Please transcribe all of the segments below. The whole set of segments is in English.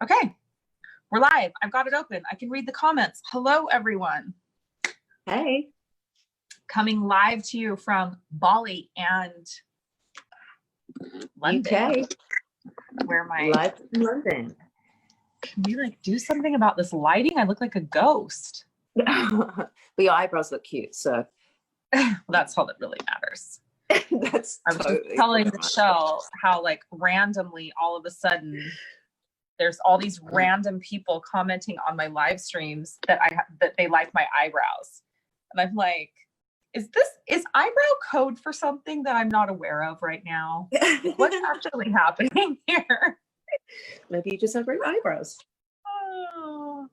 Okay, we're live. I've got it open. I can read the comments. Hello, everyone. Hey. Coming live to you from Bali and London. UK. Where my live from London. Can we like do something about this lighting? I look like a ghost. But your eyebrows look cute, so well, that's all that really matters. That's I was totally just telling Michelle how like randomly all of a sudden there's all these random people commenting on my live streams that that they like my eyebrows. And I'm like, is eyebrow code for something that I'm not aware of right now? What's actually happening here? Maybe you just have great eyebrows. Oh,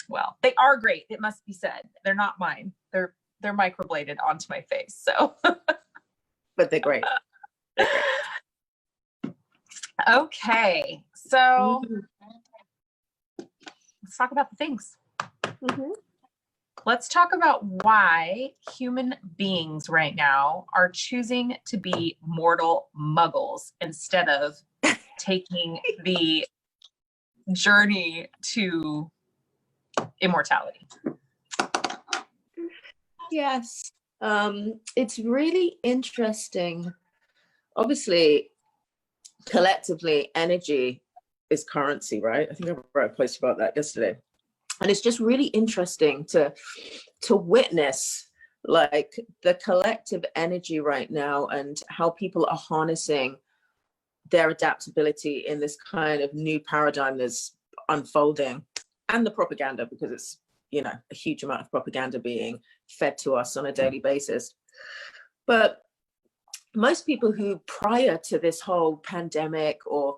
well, they are great. It must be said. They're not mine. They're microbladed onto my face. So, but they're great. They're great. Okay, so let's talk about the things. Let's talk about why human beings right now are choosing to be mortal muggles instead of taking the journey to immortality. Yes. It's really interesting. Obviously, collectively, energy is currency, right? I think I wrote a post about that yesterday. And it's just really interesting to witness like the collective energy right now and how people are harnessing their adaptability in this kind of new paradigm that's unfolding, and the propaganda, because it's, you know, a huge amount of propaganda being fed to us on a daily basis. But most people who prior to this whole pandemic or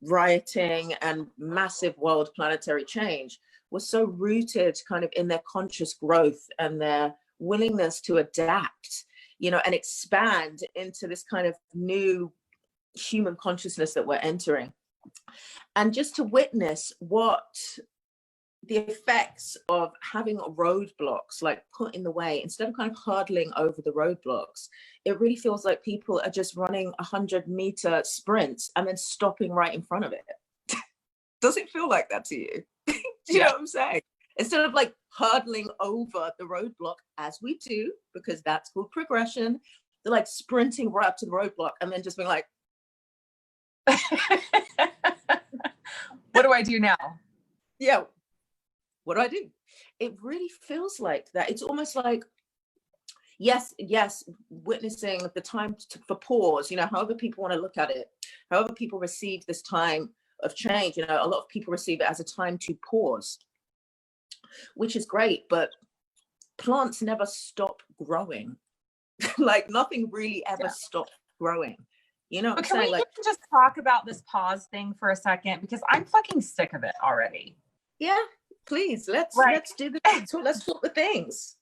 rioting and massive world planetary change were so rooted kind of in their conscious growth and their willingness to adapt, you know, and expand into this kind of new human consciousness that we're entering. And just to witness what the effects of having roadblocks like put in the way, instead of kind of hurdling over the roadblocks, it really feels like people are just running 100-meter sprints and then stopping right in front of it. Does it feel like that to you? Do you know what I'm saying? Instead of like hurdling over the roadblock, as we do, because that's called progression, they're like sprinting right up to the roadblock and then just being like, what do I do now? Yeah, what do I do? It really feels like that. It's almost like, yes, witnessing the time for pause, you know, however people want to look at it, however people receive this time of change, you know, a lot of people receive it as a time to pause, which is great, but plants never stop growing. Like nothing really ever stops growing. You know what I'm saying? Can we just talk about this pause thing for a second? Because I'm fucking sick of it already. Yeah, please, let's do the let's talk the things.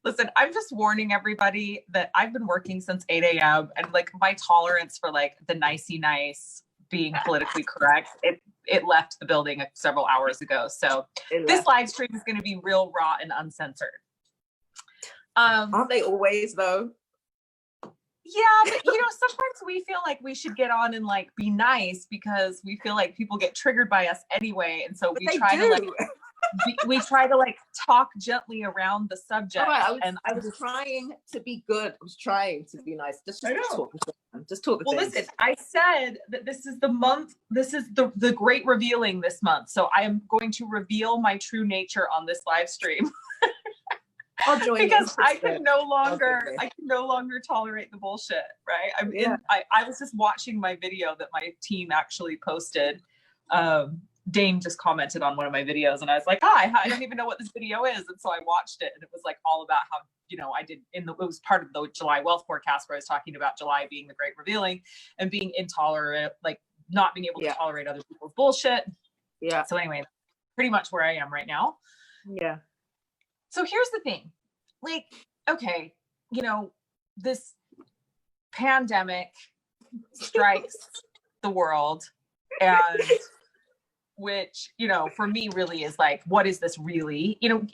Listen, I'm just warning everybody that I've been working since 8 a.m. and like my tolerance for like the nicey nice being politically correct, it left the building several hours ago. So this live stream is going to be real raw and uncensored. Aren't they always though? Yeah, but you know, sometimes we feel like we should get on and like be nice because we feel like people get triggered by us anyway, and so we try to like talk gently around the subject. Right, I was trying to be good. I was trying to be nice. Just talk the things. Listen, I said that this is the month. This is the great revealing this month. So I am going to reveal my true nature on this live stream. I'll join because I can no longer tolerate the bullshit, right? I was just watching my video that my team actually posted. Dane just commented on one of my videos and I was like, hi, I don't even know what this video is. And so I watched it and it was like all about how, you know, it was part of the July wealth forecast where I was talking about July being the great revealing and being intolerant, like not being able to tolerate other people's bullshit. Yeah. So anyway, pretty much where I am right now. Yeah. So here's the thing, like, okay, you know, this pandemic strikes the world, and which, you know, for me really is like, what is this really? You know,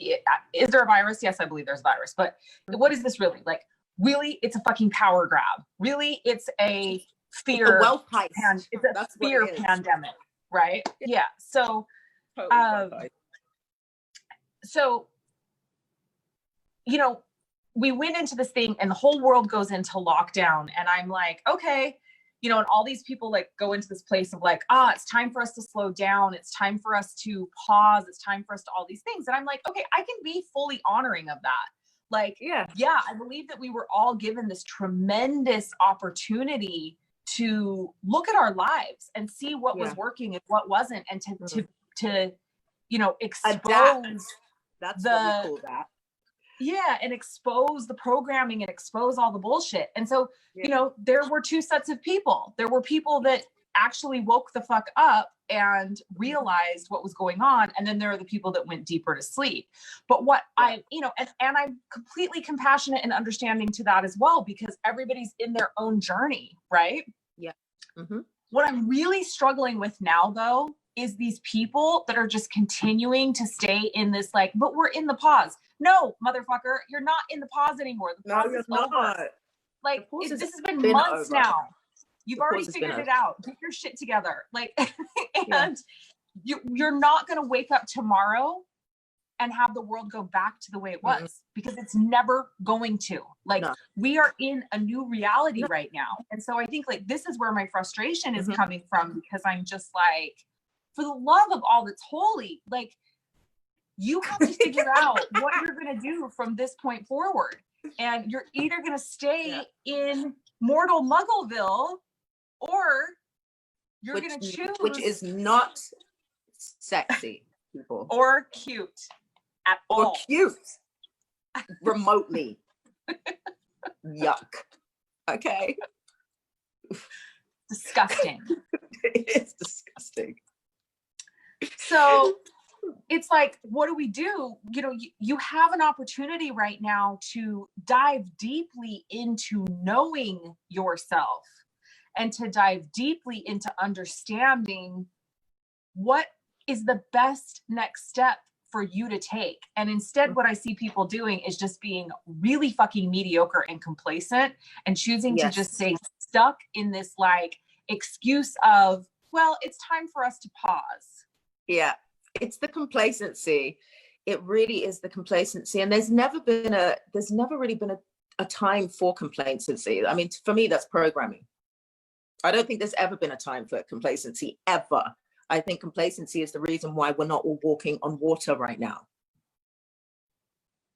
is there a virus? Yes, I believe there's a virus, but what is this really? Like, really, it's a fucking power grab. Really, it's a fear. It's a wealth heist. It's a fear pandemic. right? Yeah. So, Totally so, you know, we went into this thing and the whole world goes into lockdown, and I'm like, okay, you know, and all these people like go into this place of like, it's time for us to slow down. It's time for us to pause. It's time for us to all these things. And I'm like, okay, I can be fully honoring of that. Like, yeah, I believe that we were all given this tremendous opportunity to look at our lives and see what was working and what wasn't, and to you know, expose adapt. That's what we call that. Yeah, and expose the programming and expose all the bullshit. And so, you know, there were two sets of people. There were people that actually woke the fuck up and realized what was going on. And then there are the people that went deeper to sleep. But what I, you know, and I'm completely compassionate and understanding to that as well, because everybody's in their own journey, right? Yeah. What I'm really struggling with now, though, is these people that are just continuing to stay in this, like, but we're in the pause. No, motherfucker, you're not in the pause anymore. The pause is over. Like, this has been months now. You've already figured it out. Get your shit together. Like, and you're not going to wake up tomorrow and have the world go back to the way it was, because it's never going to. Like, we are in a new reality right now. And so I think, like, this is where my frustration is coming from, because I'm just like, for the love of all that's holy, like, you have to figure out what you're going to do from this point forward. And you're either going to stay in mortal Muggleville, or you're going to choose. Which is not sexy, people. Or cute at all. Or cute. Remotely. Yuck. Okay. Disgusting. It's disgusting. So it's like, what do we do? You know, you have an opportunity right now to dive deeply into knowing yourself, and to dive deeply into understanding what is the best next step for you to take. And instead, what I see people doing is just being really fucking mediocre and complacent, and choosing to just stay stuck in this, like, excuse of, well, it's time for us to pause. Yeah, it's the complacency. It really is the complacency. And there's never really been a time for complacency. I mean, for me, that's programming. I don't think there's ever been a time for complacency, ever. I think complacency is the reason why we're not all walking on water right now.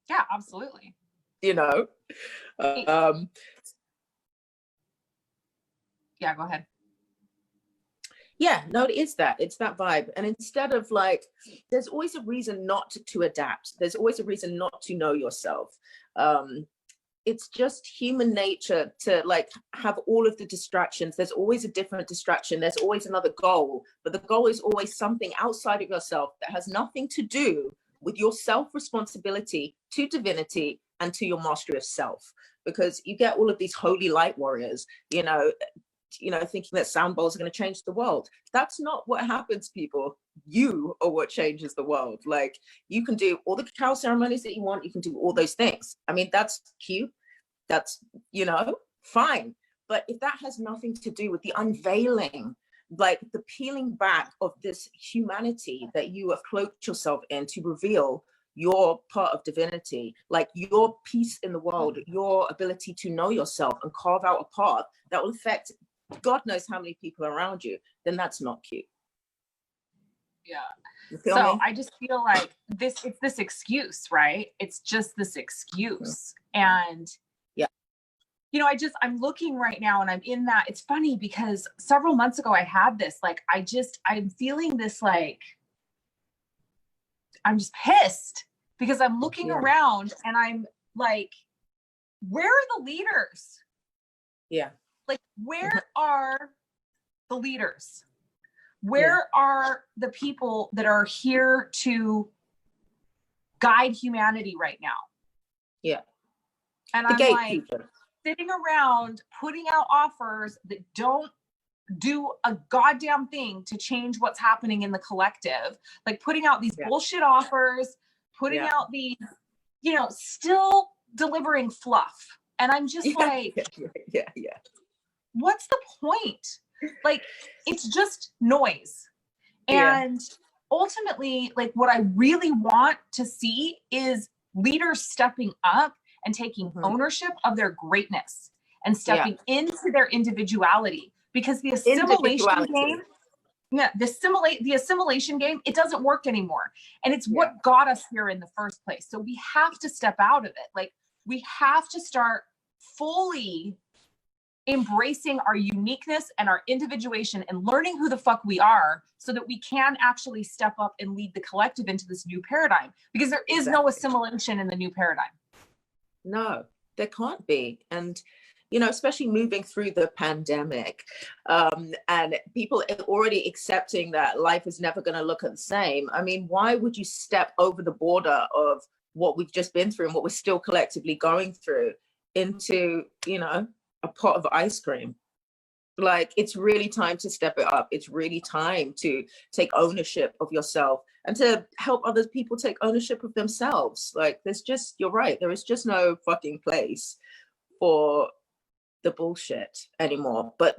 Yeah, absolutely. You know? Yeah, go ahead. Yeah, no, it's that vibe. And instead of, like, there's always a reason not to adapt. There's always a reason not to know yourself. It's just human nature to, like, have all of the distractions. There's always a different distraction. There's always another goal, but the goal is always something outside of yourself that has nothing to do with your self-responsibility to divinity and to your mastery of self. Because you get all of these holy light warriors, you know, thinking that sound bowls are going to change the world. That's not what happens, people. You are what changes the world. Like, you can do all the cacao ceremonies that you want. You can do all those things. I mean, that's cute. That's, you know, fine. But if that has nothing to do with the unveiling, like the peeling back of this humanity that you have cloaked yourself in to reveal your part of divinity, like your peace in the world, your ability to know yourself and carve out a path that will affect God knows how many people around you, then that's not cute. Yeah. So I just feel like it's this excuse, right? It's just this excuse. And you know, I'm looking right now and I'm in that. It's funny because several months ago I had this, like, I'm feeling this, like, I'm just pissed because I'm looking around and I'm like, where are the leaders? Yeah. Like, where are the leaders? Where are the people that are here to guide humanity right now? Yeah. And I'm like, sitting around putting out offers that don't do a goddamn thing to change what's happening in the collective. Like, putting out these bullshit offers, putting out these, you know, still delivering fluff. And I'm just like, what's the point? Like, it's just noise. And ultimately, like what I really want to see is leaders stepping up and taking ownership of their greatness and stepping into their individuality, because the assimilation game, the assimilation game, it doesn't work anymore. And it's what got us here in the first place. So we have to step out of it. Like we have to start fully embracing our uniqueness and our individuation and learning who the fuck we are, so that we can actually step up and lead the collective into this new paradigm, because there is no assimilation in the new paradigm. No, there can't be. And you know, especially moving through the pandemic, and people already accepting that life is never going to look the same. I mean, why would you step over the border of what we've just been through and what we're still collectively going through into, you know, a pot of ice cream? Like, it's really time to step it up. It's really time to take ownership of yourself and to help other people take ownership of themselves. Like, you're right, there is just no fucking place for the bullshit anymore. But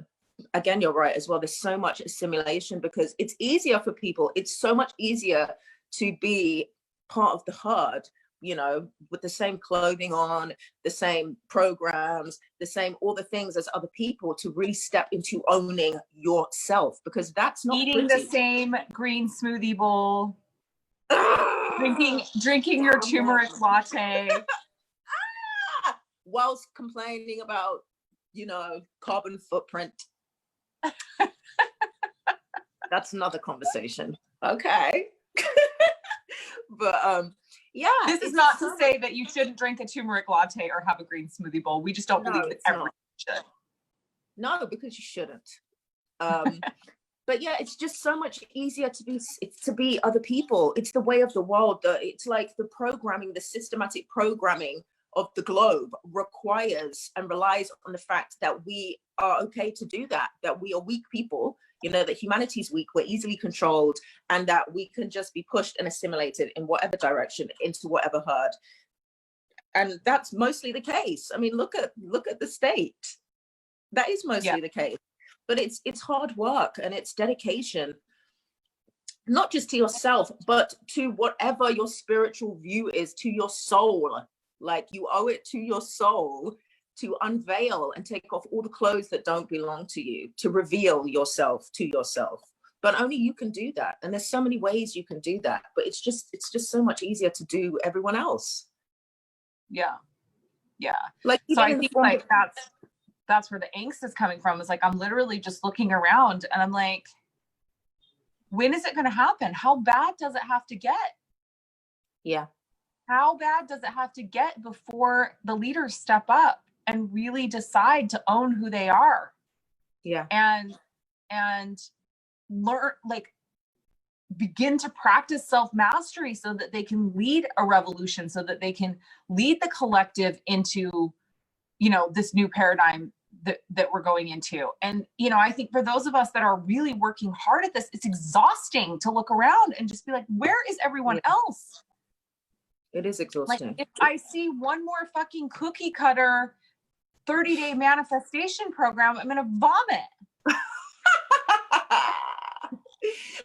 again, you're right as well, there's so much assimilation because it's easier for people. It's so much easier to be part of the herd, you know, with the same clothing on, the same programs, the same all the things as other people, to really step into owning yourself, because that's not eating pretty. the same green smoothie bowl, drinking your turmeric latte, whilst complaining about, you know, carbon footprint. That's another conversation. Okay. But yeah, this is not to say that you shouldn't drink a turmeric latte or have a green smoothie bowl. We just don't believe that everyone should. No, because you shouldn't. But yeah, it's just so much easier to be other people. It's the way of the world. It's like the programming, the systematic programming of the globe requires and relies on the fact that we are okay to do that, that we are weak people, you know, that humanity's weak, we're easily controlled, and that we can just be pushed and assimilated in whatever direction into whatever herd. And that's mostly the case. I mean, look at the state. That is mostly the case. But it's hard work and it's dedication, not just to yourself, but to whatever your spiritual view is, to your soul. Like, you owe it to your soul to unveil and take off all the clothes that don't belong to you, to reveal yourself to yourself. But only you can do that. And there's so many ways you can do that, but it's just so much easier to do everyone else. Yeah. Like, so I think like that's where the angst is coming from. Is like, I'm literally just looking around and I'm like, when is it going to happen? How bad does it have to get? Yeah. How bad does it have to get before the leaders step up and really decide to own who they are? Yeah. And learn, like, begin to practice self-mastery so that they can lead a revolution, so that they can lead the collective into, you know, this new paradigm that we're going into. And, you know, I think for those of us that are really working hard at this, it's exhausting to look around and just be like, where is everyone else? It is exhausting. Like, if I see one more fucking cookie cutter 30-day manifestation program, I'm gonna vomit.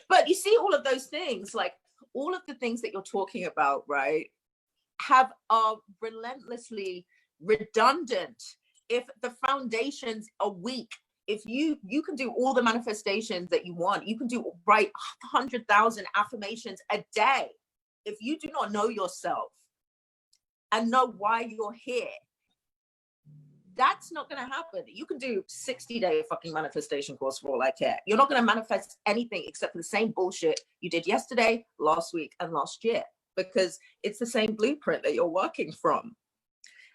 But you see, all of those things, like all of the things that you're talking about, right, are relentlessly redundant if the foundations are weak. If you can do all the manifestations that you want, you can write 100,000 affirmations a day. If you do not know yourself and know why you're here, that's not going to happen. You can do 60-day fucking manifestation course for all I care. You're not going to manifest anything except for the same bullshit you did yesterday, last week, and last year, because it's the same blueprint that you're working from.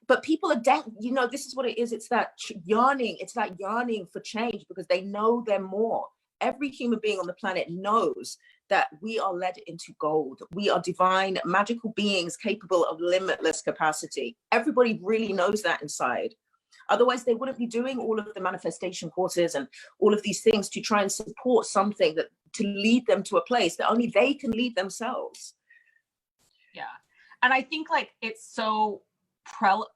But people are you know, this is what it is. It's that yearning. It's that yearning for change because they know they're more. Every human being on the planet knows that we are led into gold. We are divine, magical beings capable of limitless capacity. Everybody really knows that inside. Otherwise, they wouldn't be doing all of the manifestation courses and all of these things to try and support something that to lead them to a place that only they can lead themselves. Yeah. And I think like it's so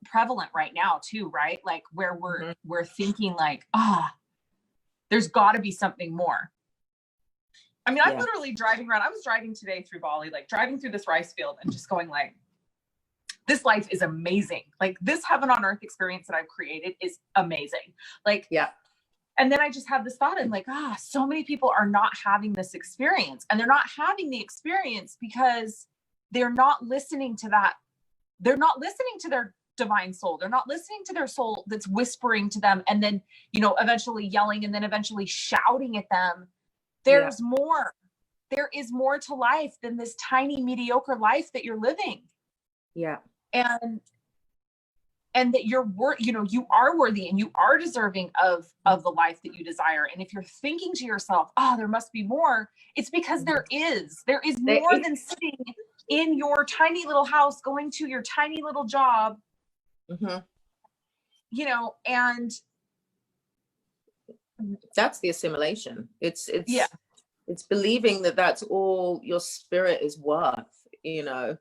prevalent right now too, right? Like where we're thinking like, there's got to be something more. I mean, I'm literally driving around. I was driving today through Bali, like driving through this rice field and just going like, this life is amazing. Like this heaven on earth experience that I've created is amazing. Like, yeah. And then I just had this thought and like, so many people are not having this experience, and they're not having the experience because they're not listening to that. They're not listening to their divine soul. They're not listening to their soul that's whispering to them and then, you know, eventually yelling and then eventually shouting at them. There's more. There is more to life than this tiny mediocre life that you're living. Yeah. And that you're you know, you are worthy and you are deserving of the life that you desire. And if you're thinking to yourself, there must be more, it's because there is more than sitting in your tiny little house, going to your tiny little job, you know, and that's the assimilation. It's believing that that's all your spirit is worth, you know.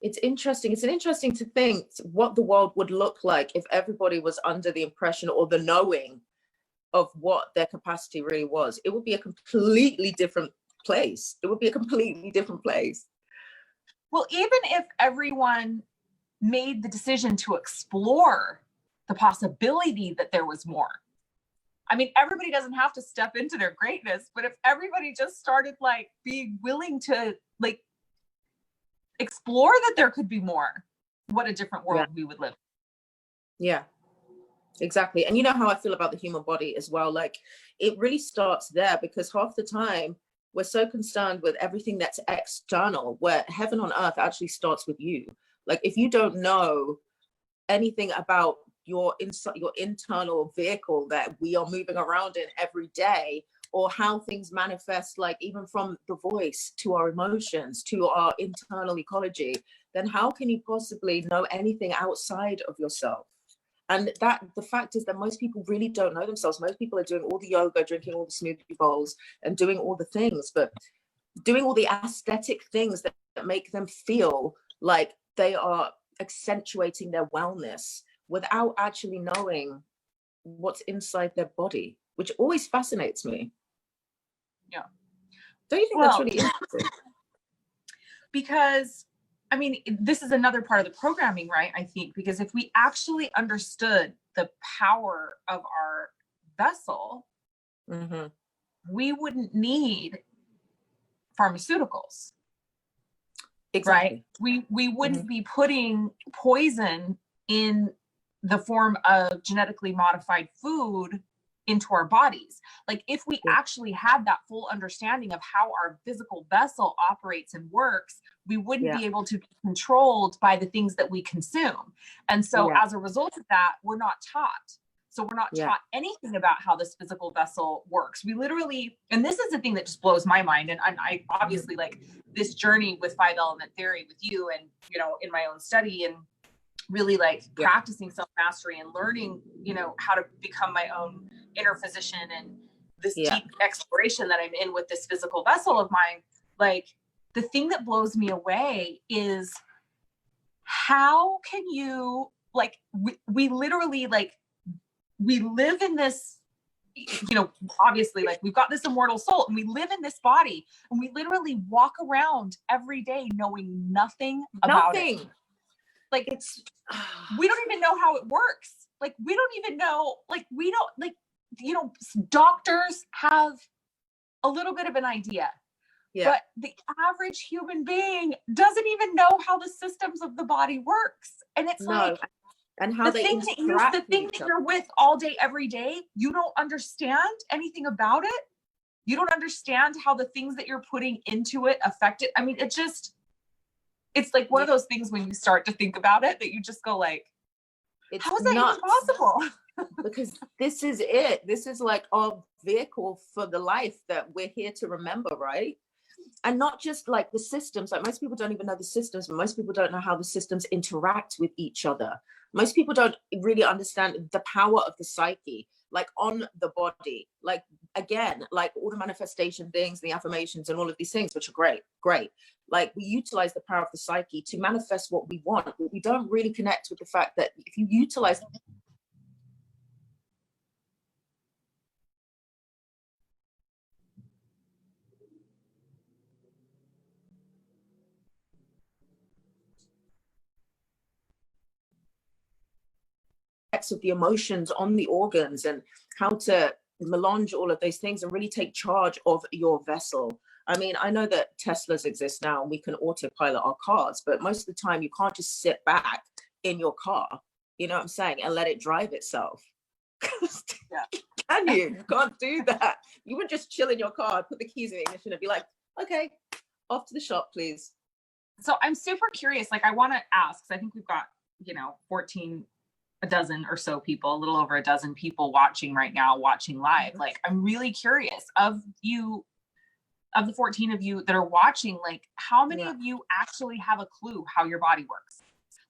It's interesting. It's interesting to think what the world would look like if everybody was under the impression or the knowing of what their capacity really was. It would be a completely different place. It would be a completely different place. Well, even if everyone made the decision to explore the possibility that there was more. I mean, everybody doesn't have to step into their greatness, but if everybody just started like being willing to like explore that there could be more, what a different world we would live. Yeah, exactly. And you know how I feel about the human body as well. Like it really starts there, because half the time we're so concerned with everything that's external, where heaven on earth actually starts with you. Like if you don't know anything about your internal vehicle that we are moving around in every day, or how things manifest, like even from the voice to our emotions to our internal ecology, then how can you possibly know anything outside of yourself? And that the fact is that most people really don't know themselves. Most people are doing all the yoga, drinking all the smoothie bowls and doing all the things, but doing all the aesthetic things that make them feel like they are accentuating their wellness without actually knowing what's inside their body, which always fascinates me. Yeah. Don't you think that's really interesting? Because, I mean, this is another part of the programming, right? I think, because if we actually understood the power of our vessel, we wouldn't need pharmaceuticals. Exactly. Right? We wouldn't be putting poison in the form of genetically modified food into our bodies. Like if we actually had that full understanding of how our physical vessel operates and works, we wouldn't be able to be controlled by the things that we consume. And so as a result of that, we're not taught. So we're not taught anything about how this physical vessel works. We literally, and this is the thing that just blows my mind. And I obviously like this journey with 5-element theory with you and, you know, in my own study and really like practicing self-mastery and learning, you know, how to become my own inner physician and this deep exploration that I'm in with this physical vessel of mine. Like the thing that blows me away is how can you like, we literally like, we live in this, you know, obviously like we've got this immortal soul and we live in this body and we literally walk around every day knowing nothing about it. Like it's, we don't even know how it works. Like we don't even know, like we don't, like, you know, doctors have a little bit of an idea, but the average human being doesn't even know how the systems of the body works. And it's like, and how the thing that you're with all day, every day, you don't understand anything about it. You don't understand how the things that you're putting into it affect it. I mean, it just, it's like one of those things when you start to think about it that you just go like, how is that even possible? Because this is it. This is like our vehicle for the life that we're here to remember, right? And not just like the systems, like most people don't even know the systems, but most people don't know how the systems interact with each other. Most people don't really understand the power of the psyche, like on the body, like again, like all the manifestation things, the affirmations and all of these things, which are great. Like we utilize the power of the psyche to manifest what we want, but we don't really connect with the fact that if you utilize effects of the emotions on the organs and how to melange all of those things and really take charge of your vessel. I mean, I know that Teslas exist now and we can autopilot our cars, but most of the time you can't just sit back in your car, you know what I'm saying, and let it drive itself. Yeah. Can you? You can't do that. You would just chill in your car, put the keys in the ignition and be like, okay, off to the shop, please. So I'm super curious. Like, I want to ask, because I think we've got, a dozen or so people, a little over a dozen people watching right now, watching live. Like, I'm really curious of the 14 of you that are watching, like, how many of you actually have a clue how your body works?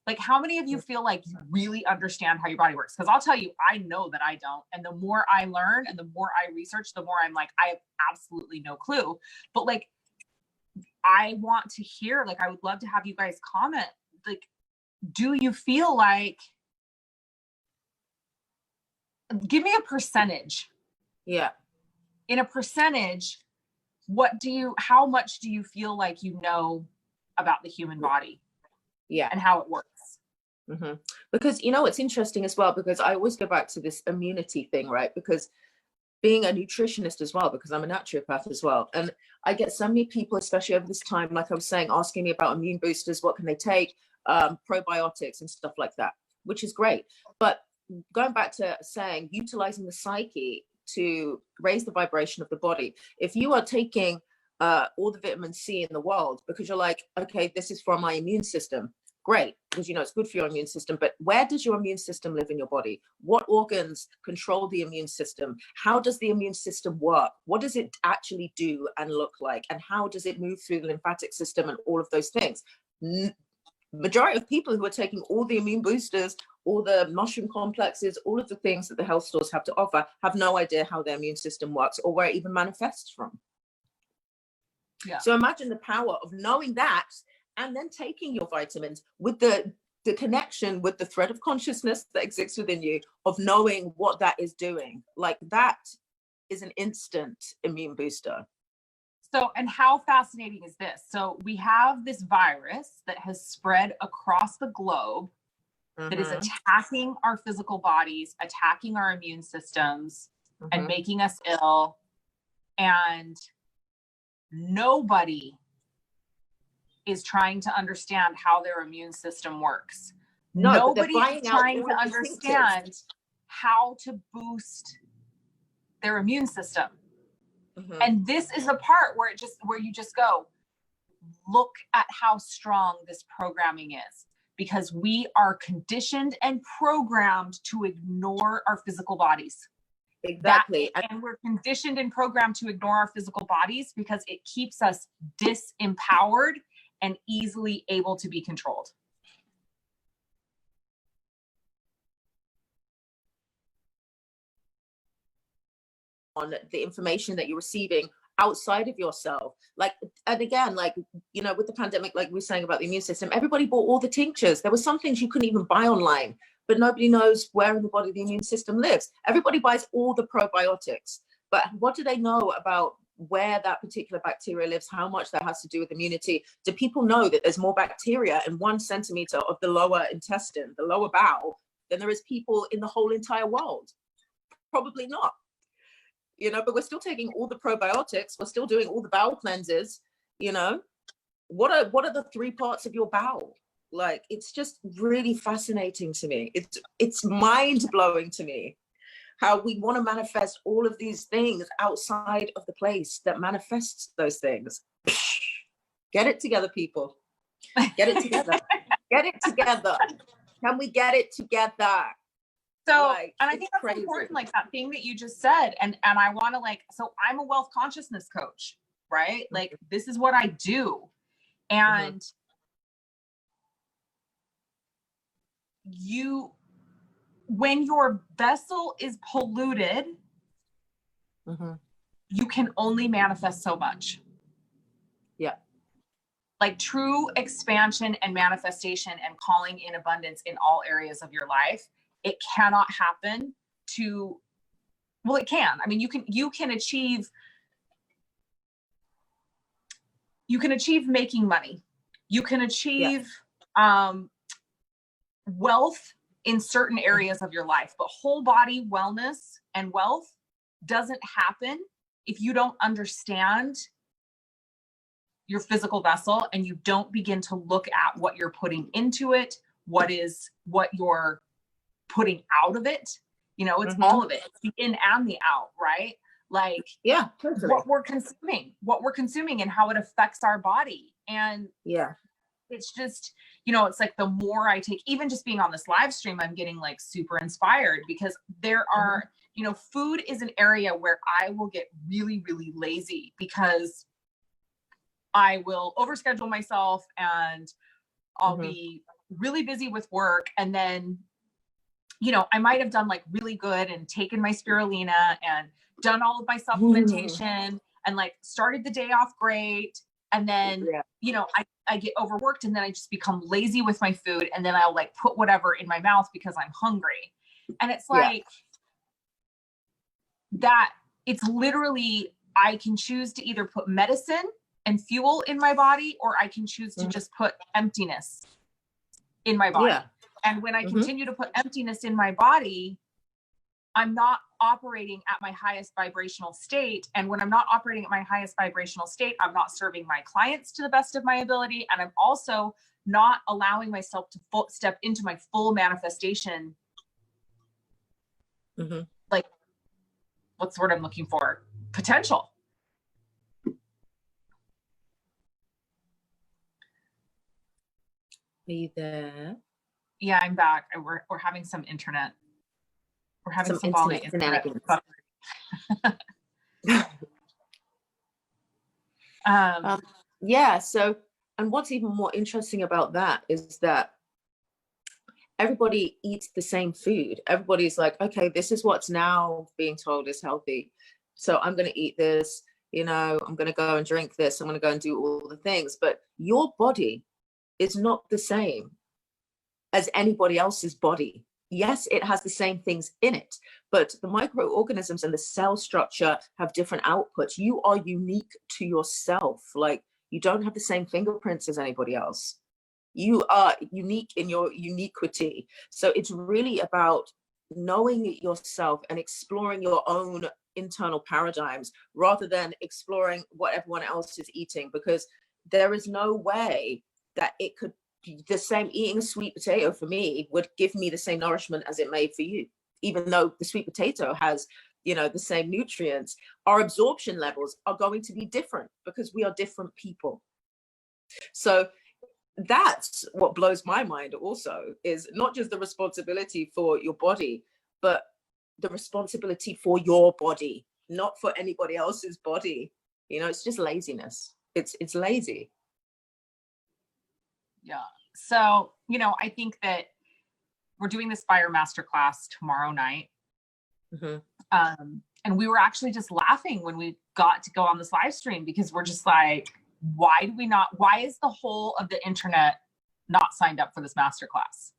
Like, how many of you feel like you really understand how your body works? Because I'll tell you, I know that I don't. And the more I learn and the more I research, the more I'm like, I have absolutely no clue. But like, I want to hear, like, I would love to have you guys comment. Like, do you feel like, give me a percentage. Yeah. In a percentage, how much do you feel like you know about the human body? Yeah. And how it works? Mm-hmm. Because, it's interesting as well, because I always go back to this immunity thing, right? Because being a nutritionist as well, because I'm a naturopath as well. And I get so many people, especially over this time, like I was saying, asking me about immune boosters, what can they take, probiotics and stuff like that, which is great. But going back to saying, utilizing the psyche to raise the vibration of the body. If you are taking all the vitamin C in the world because you're like, okay, this is for my immune system, great, because it's good for your immune system. But where does your immune system live in your body? What organs control the immune system? How does the immune system work? What does it actually do and look like? And how does it move through the lymphatic system and all of those things? Majority of people who are taking all the immune boosters, all the mushroom complexes, all of the things that the health stores have to offer, have no idea how their immune system works or where it even manifests from. Yeah. So imagine the power of knowing that and then taking your vitamins with the connection with the thread of consciousness that exists within you, of knowing what that is doing. Like, that is an instant immune booster. So, and how fascinating is this? So we have this virus that has spread across the globe that is attacking our physical bodies, attacking our immune systems, and making us ill. And nobody is trying to understand how their immune system works. Nobody is trying to understand how to boost their immune system. And this is the part where you just go, look at how strong this programming is, because we are conditioned and programmed to ignore our physical bodies. Exactly. And we're conditioned and programmed to ignore our physical bodies because it keeps us disempowered and easily able to be controlled. On the information that you're receiving outside of yourself. Like, and again, like, with the pandemic, like we were saying about the immune system, everybody bought all the tinctures. There were some things you couldn't even buy online, but nobody knows where in the body the immune system lives. Everybody buys all the probiotics, but what do they know about where that particular bacteria lives, how much that has to do with immunity? Do people know that there's more bacteria in 1 centimeter of the lower intestine, the lower bowel, than there is people in the whole entire world? Probably not. But we're still taking all the probiotics. We're still doing all the bowel cleanses. What are the 3 parts of your bowel? Like, it's just really fascinating to me. It's mind blowing to me how we want to manifest all of these things outside of the place that manifests those things. Get it together, people. Get it together. Get it together. Can we get it together? So, and I think that's crazy. Important, like that thing that you just said. And I want to so I'm a wealth consciousness coach, right? Like, this is what I do. And when your vessel is polluted, you can only manifest so much. Yeah. Like, true expansion and manifestation and calling in abundance in all areas of your life, it cannot happen it can. I mean, you can achieve making money. You can achieve wealth in certain areas of your life, but whole body wellness and wealth doesn't happen if you don't understand your physical vessel and you don't begin to look at what you're putting into it, what you're putting out of it. You know, it's all of it. It's the in and the out, right? Like, yeah, totally. what we're consuming and how it affects our body. And yeah, it's just, you know, it's like the more I take, even just being on this live stream, I'm getting like super inspired, because there are, you know, food is an area where I will get really, really lazy, because I will overschedule myself and I'll be really busy with work. And then, you know, I might have done like really good and taken my spirulina and done all of my supplementation and like started the day off great. And then, you know, I get overworked and then I just become lazy with my food. And then I'll like put whatever in my mouth because I'm hungry. And it's like that, it's literally, I can choose to either put medicine and fuel in my body, or I can choose to just put emptiness in my body. And when I continue to put emptiness in my body, I'm not operating at my highest vibrational state. And when I'm not operating at my highest vibrational state, I'm not serving my clients to the best of my ability. And I'm also not allowing myself to step into my full manifestation. Like, what's the word I'm looking for? Potential. Are you there? Yeah, I'm back. We're having some internet. We're having some internet shenanigans. Yeah. So, and what's even more interesting about that is that everybody eats the same food. Everybody's like, okay, this is what's now being told is healthy, so I'm going to eat this. You know, I'm going to go and drink this. I'm going to go and do all the things. But your body is not the same as anybody else's body. Yes, it has the same things in it, but the microorganisms and the cell structure have different outputs. You are unique to yourself. Like, you don't have the same fingerprints as anybody else. You are unique in your uniquity. So it's really about knowing yourself and exploring your own internal paradigms rather than exploring what everyone else is eating, because there is no way that it could be the same. Eating a sweet potato for me would give me the same nourishment as it may for you, even though the sweet potato has, you know, the same nutrients. Our absorption levels are going to be different because we are different people. So that's what blows my mind also, is not just the responsibility for your body, but the responsibility for your body, not for anybody else's body. You know, it's just laziness. It's lazy. Yeah. So, you know, I think that we're doing this fire masterclass tomorrow night. And we were actually just laughing when we got to go on this live stream, because we're just like, why is the whole of the internet not signed up for this masterclass?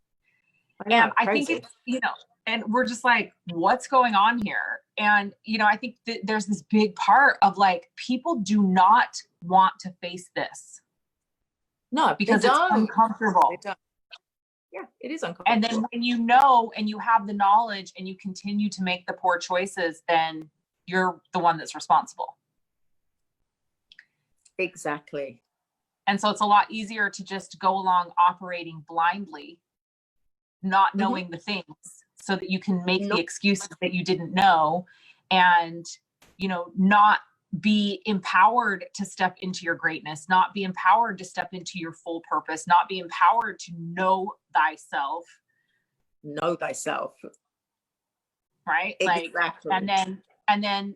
And I think it's, you know, and we're just like, what's going on here? And, you know, I think that there's this big part of like, people do not want to face this. No, because it's uncomfortable. Yeah, it is uncomfortable. And then when you know and you have the knowledge and you continue to make the poor choices, then you're the one that's responsible. Exactly. And so it's a lot easier to just go along operating blindly, not knowing the things, so that you can make the excuses that you didn't know, and, you know, not be empowered to step into your greatness, not be empowered to step into your full purpose, not be empowered to know thyself. Know thyself. Right? Exactly. Like, and then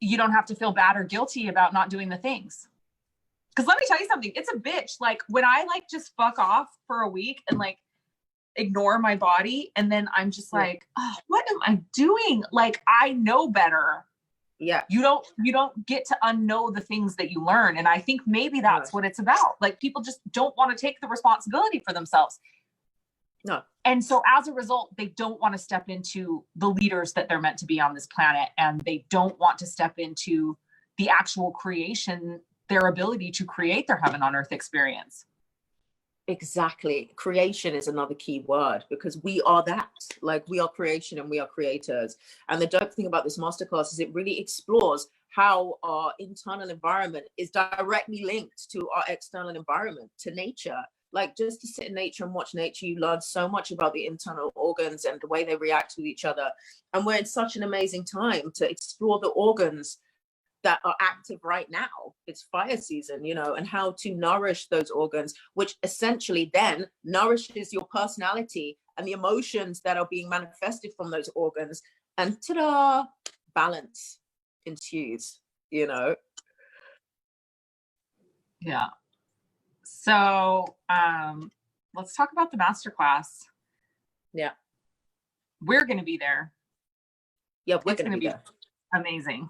you don't have to feel bad or guilty about not doing the things. Because let me tell you something, it's a bitch. Like, when I like just fuck off for a week and like ignore my body, and then I'm just like, oh, what am I doing? Like, I know better. Yeah. You don't get to unknow the things that you learn. And I think maybe that's what it's about. Like, people just don't want to take the responsibility for themselves. No. And so as a result, they don't want to step into the leaders that they're meant to be on this planet. And they don't want to step into the actual creation, their ability to create their heaven on earth experience. Exactly. Creation is another key word, because we are that. Like, we are creation and we are creators. And the dope thing about this masterclass is it really explores how our internal environment is directly linked to our external environment, to nature. Like, just to sit in nature and watch nature, you learn so much about the internal organs and the way they react with each other. And we're in such an amazing time to explore the organs that are active right now. It's fire season, you know, and how to nourish those organs, which essentially then nourishes your personality and the emotions that are being manifested from those organs. And ta-da, balance ensues, you know. Yeah. So let's talk about the masterclass. Yeah. We're going to be there. Yeah, we're going to be there. Amazing.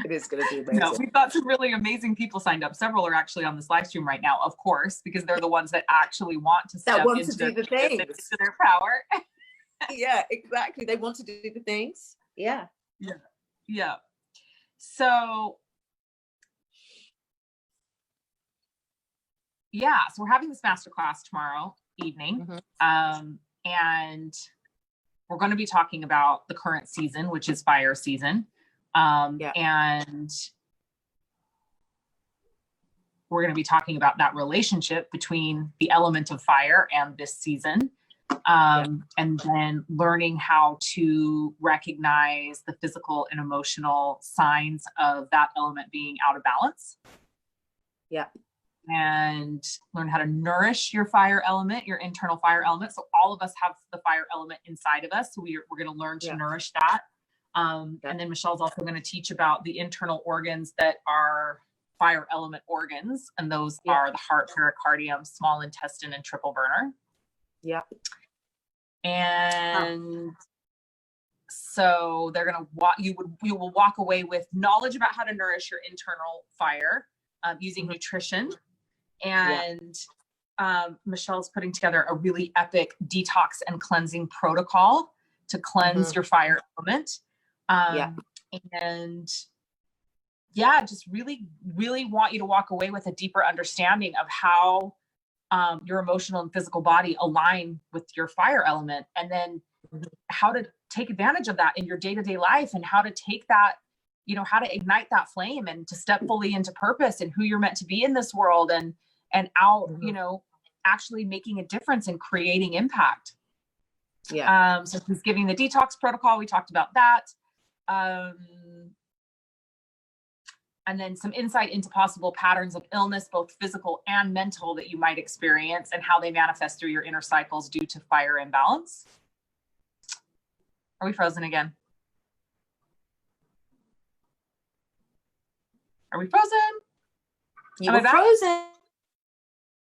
It is going to be amazing. No, we've got some really amazing people signed up. Several are actually on this live stream right now, of course, because they're the ones that actually want to step into their power. Yeah, exactly. They want to do the things. Yeah. Yeah. Yeah. So yeah, so we're having this masterclass tomorrow evening. And we're going to be talking about the current season, which is fire season. And we're going to be talking about that relationship between the element of fire and this season. And then learning how to recognize the physical and emotional signs of that element being out of balance. Yeah. And learn how to nourish your fire element, your internal fire element. So all of us have the fire element inside of us. So we're going to learn to nourish that. And then Michelle's also going to teach about the internal organs that are fire element organs. And those are the heart, pericardium, small intestine, and triple burner. Yeah. And so they're going to you will walk away with knowledge about how to nourish your internal fire using nutrition. And Michelle's putting together a really epic detox and cleansing protocol to cleanse your fire element. And just really, really want you to walk away with a deeper understanding of how your emotional and physical body align with your fire element, and then how to take advantage of that in your day-to-day life, and how to take that, you know, how to ignite that flame and to step fully into purpose and who you're meant to be in this world, and out, you know, actually making a difference and creating impact. So he's giving the detox protocol. We talked about that. And then some insight into possible patterns of illness, both physical and mental, that you might experience, and how they manifest through your inner cycles due to fire imbalance. Are we frozen again? Are we frozen? You were frozen.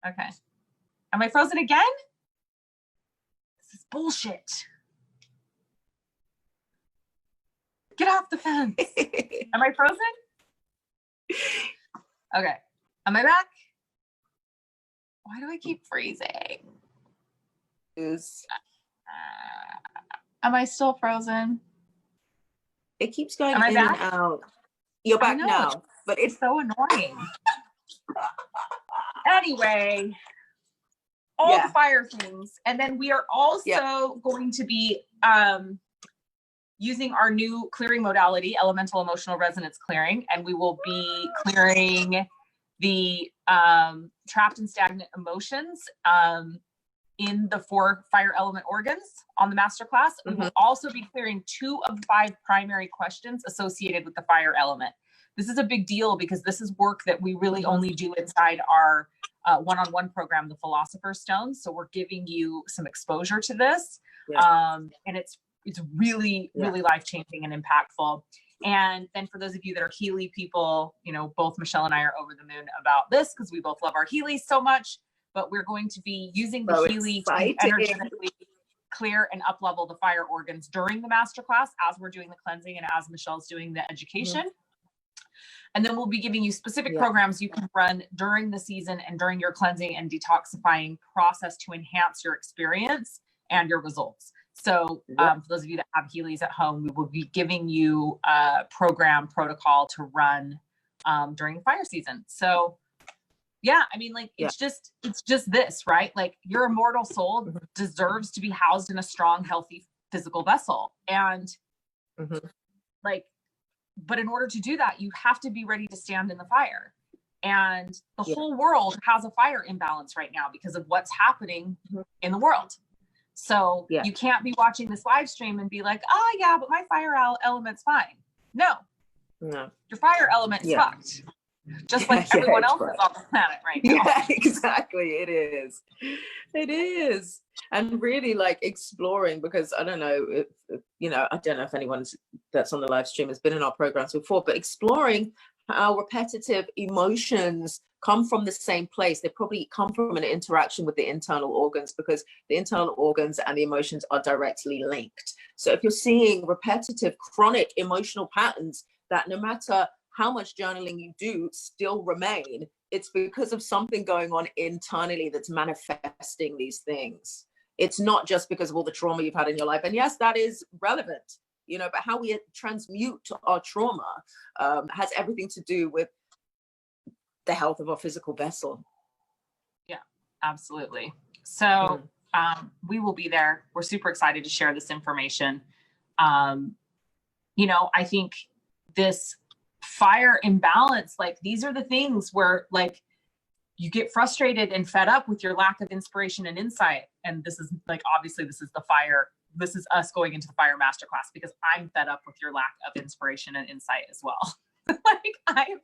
Okay. Am I frozen again? This is bullshit. Get off the fence. Am I frozen? Okay. Am I back? Why do I keep freezing? Am I still frozen? It keeps going in and out. You're back now, but it's so annoying. Anyway, all the fire things. And then we are also going to be using our new clearing modality, elemental emotional resonance clearing, and we will be clearing the trapped and stagnant emotions in the 4 fire element organs on the masterclass. We will also be clearing 2 of the 5 primary questions associated with the fire element. This is a big deal because this is work that we really only do inside our one-on-one program, the Philosopher's Stone. So we're giving you some exposure to this, and it's really, really life-changing and impactful. And then for those of you that are Healy people, you know, both Michelle and I are over the moon about this because we both love our Healys so much. But we're going to be using the Healy to energetically clear and up-level the fire organs during the masterclass as we're doing the cleansing and as Michelle's doing the education. And then we'll be giving you specific programs you can run during the season and during your cleansing and detoxifying process to enhance your experience and your results. So for those of you that have Healys at home, we will be giving you a program protocol to run during the fire season. So Yeah, I mean, like, it's just this, right? Like, your immortal soul deserves to be housed in a strong, healthy physical vessel. And like, but in order to do that, you have to be ready to stand in the fire. And the whole world has a fire imbalance right now because of what's happening in the world. So you can't be watching this live stream and be like, oh yeah, but my fire element's fine. No, your fire element is fucked. Just like everyone else is on the planet right now. Yeah, exactly. It is. And really, like, exploring, because I don't know if I don't know if anyone that's on the live stream has been in our programs before, but exploring how repetitive emotions come from the same place. They probably come from an interaction with the internal organs, because the internal organs and the emotions are directly linked. So if you're seeing repetitive, chronic emotional patterns that no matter how much journaling you do still remain, it's because of something going on internally that's manifesting these things. It's not just because of all the trauma you've had in your life. And yes, that is relevant, but how we transmute our trauma has everything to do with the health of our physical vessel. Yeah, absolutely. So we will be there. We're super excited to share this information. I think this fire imbalance, like, these are the things where, like, you get frustrated and fed up with your lack of inspiration and insight. And this is, like, obviously this is the fire. This is us going into the fire masterclass, because I'm fed up with your lack of inspiration and insight as well. Like, I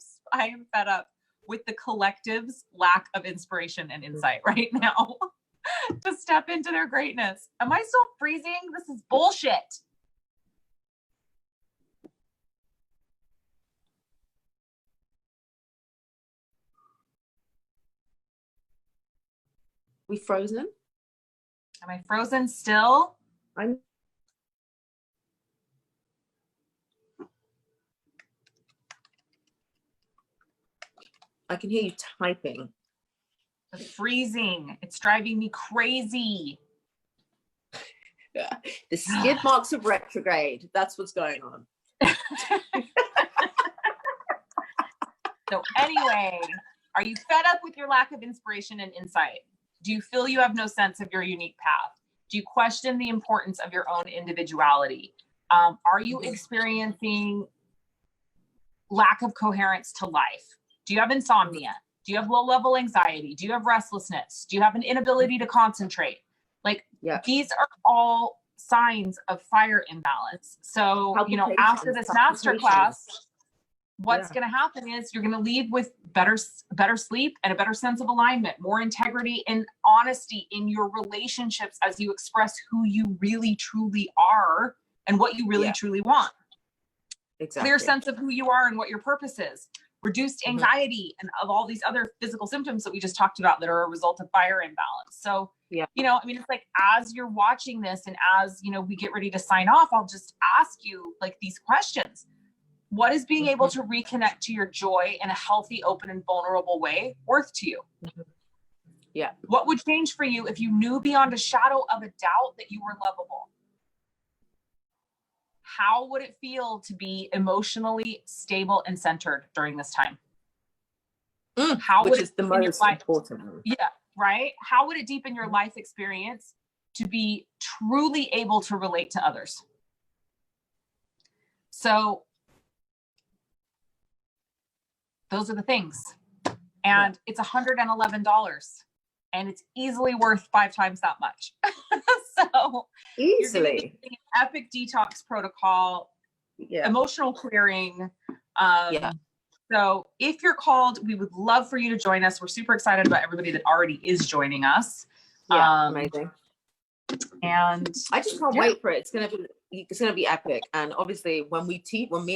am fed up with the collective's lack of inspiration and insight right now to step into their greatness. Am I still freezing? This is bullshit. We frozen? Am I frozen still? I can hear you typing. I'm freezing. It's driving me crazy. The skid marks of retrograde. That's what's going on. So anyway, are you fed up with your lack of inspiration and insight? Do you feel you have no sense of your unique path? Do you question the importance of your own individuality? Are you experiencing lack of coherence to life? Do you have insomnia? Do you have low-level anxiety? Do you have restlessness? Do you have an inability to concentrate? Like, these are all signs of fire imbalance. So, after this masterclass, what's going to happen is you're going to leave with better sleep and a better sense of alignment, more integrity and honesty in your relationships as you express who you really truly are and what you really truly want. Exactly. Clear sense of who you are and what your purpose is. Reduced anxiety and of all these other physical symptoms that we just talked about that are a result of fire imbalance. So, it's like, as you're watching this and as, we get ready to sign off, I'll just ask you, like, these questions. What is being able to reconnect to your joy in a healthy, open, and vulnerable way worth to you? Yeah. What would change for you if you knew beyond a shadow of a doubt that you were lovable? How would it feel to be emotionally stable and centered during this time? Which is the most important. Yeah, right? How would it deepen your life experience to be truly able to relate to others? So those are the things. And it's $111. And it's easily worth 5 times that much. So easily. Epic detox protocol, emotional clearing. So if you're called, we would love for you to join us. We're super excited about everybody that already is joining us. Amazing. And I just can't wait for it. It's gonna be epic. And obviously, when me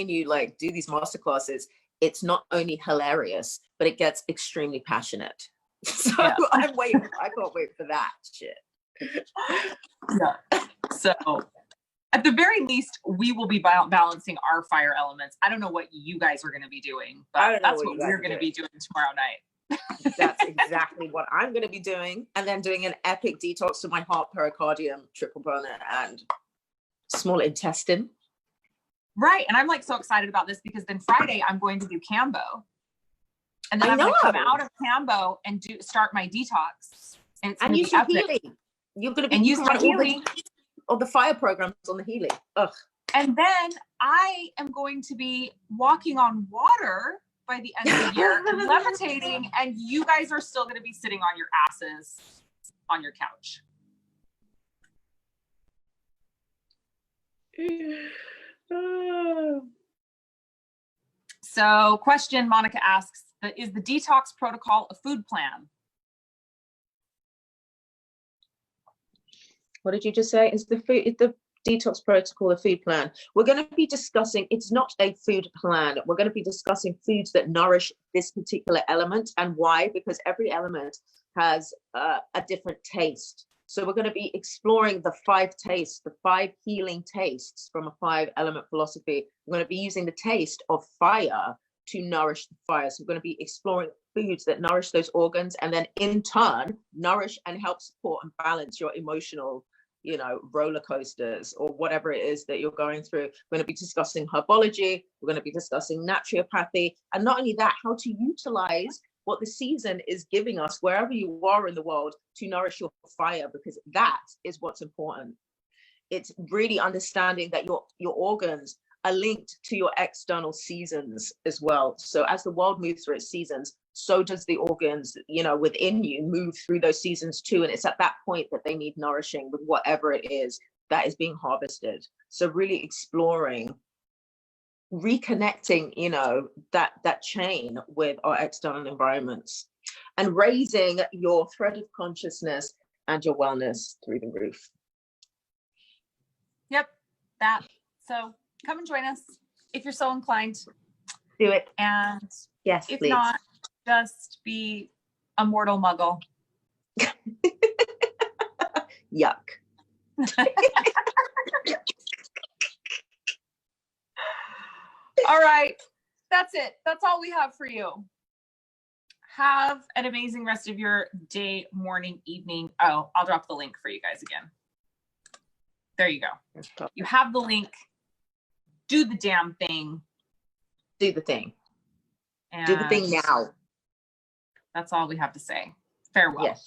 and you, like, do these masterclasses, it's not only hilarious, but it gets extremely passionate. So I'm waiting. I can't wait for that shit. So at the very least, we will be balancing our fire elements. I don't know what you guys are going to be doing, but that's what we're going to be doing tomorrow night. That's exactly what I'm going to be doing. And then doing an epic detox to my heart, pericardium, triple burner, and small intestine. Right. And I'm, like, so excited about this because then Friday I'm going to do Cambo. And then I'm going to come out of Cambo and start my detox. And use your healing. You're going to be use my healing. Or the fire programs on the healing. Ugh. And then I am going to be walking on water by the end of the year, levitating, and you guys are still going to be sitting on your asses on your couch. So, question Monica asks, is the detox protocol a food plan? What did you just say? Is the detox protocol a food plan? We're going to be discussing, it's not a food plan. We're going to be discussing foods that nourish this particular element, and why, because every element has a different taste. So we're going to be exploring the 5 tastes, the 5 healing tastes from a 5-element philosophy. We're going to be using the taste of fire to nourish the fire. So we're going to be exploring foods that nourish those organs, and then in turn nourish and help support and balance your emotional, you know, roller coasters or whatever it is that you're going through. We're going to be discussing herbology. We're going to be discussing naturopathy, and not only that, how to utilize what the season is giving us wherever you are in the world to nourish your fire, because that is what's important. It's really understanding that your organs are linked to your external seasons as well. So as the world moves through its seasons, so does the organs, you know, within you move through those seasons too. And it's at that point that they need nourishing with whatever it is that is being harvested. So really exploring, reconnecting, you know, that chain with our external environments, and raising your thread of consciousness and your wellness through the roof. Yep, that. So come and join us if you're so inclined. Do it. And yes, if please. not, just be a mortal muggle. Yuck. All right, that's it. That's all we have for you. Have an amazing rest of your day, morning, evening. Oh, I'll drop the link for you guys again. There you go. You have the link. Do the damn thing. Do the thing. And do the thing now. That's all we have to say. Farewell. Yes.